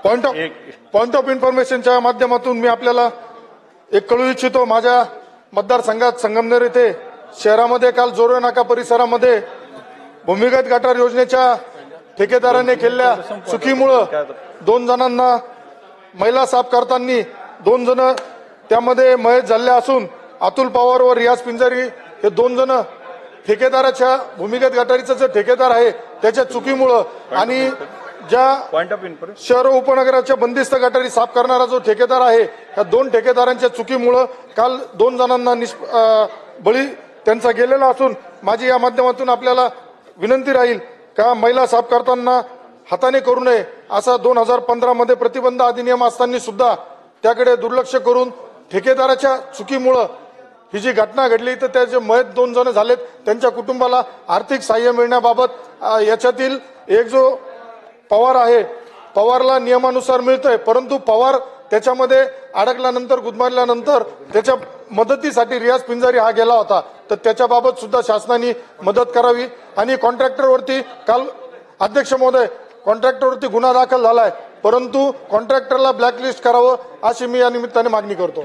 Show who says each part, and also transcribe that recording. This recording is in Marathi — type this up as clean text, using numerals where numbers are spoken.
Speaker 1: पॉइंट ऑफ इन्फॉर्मेशनच्या माध्यमातून मी आपल्याला एक कळू इच्छितो। माझ्या मतदारसंघात संगमनेर येथे शहरामध्ये काल जोरो नाका परिसरामध्ये भूमिगत गटार योजनेच्या ठेकेदाराने केलेल्या चुकीमुळे 2 जणांना महिला साफ करताना 2 जण त्यामध्ये मयत झाले असून अतुल पवार व रियाज पिंजारी हे 2 जण ठेकेदाराच्या भूमिगत गटारीचा जो ठेकेदार आहे त्याच्या चुकीमुळे आणि ज्या शहर उपनगराच्या बंदिस्त गटारी साफ करणारा जो ठेकेदार आहे या 2 ठेकेदारांच्या चुकीमुळे काल 2 जणांना बळी त्यांचा गेलेला असून माझी या माध्यमातून आपल्याला विनंती राहील का महिला साफ करताना हाताने करू नये असा 2015 मध्ये प्रतिबंध अधिनियम असताना सुद्धा त्याकडे दुर्लक्ष करून ठेकेदाराच्या चुकीमुळे ही जी घटना घडली तर त्याचे मयत 2 जण झालेत। त्यांच्या कुटुंबाला आर्थिक सहाय्य मिळण्याबाबत याच्यातील एक जो पवार आहे पवारला नियमानुसार मिळतंय, परंतु पवार त्याच्यामध्ये अडकल्यानंतर गुदमारल्यानंतर त्याच्या मदतीसाठी रियाज पिंजारी हा गेला होता, तर त्याच्याबाबत सुद्धा शासनाने मदत करावी। आणि कॉन्ट्रॅक्टरवरती काल अध्यक्ष महोदय कॉन्ट्रॅक्टरवरती गुन्हा दाखल झालाय, परंतु कॉन्ट्रॅक्टरला ब्लॅकलिस्ट करावं अशी मी या निमित्ताने मागणी करतो।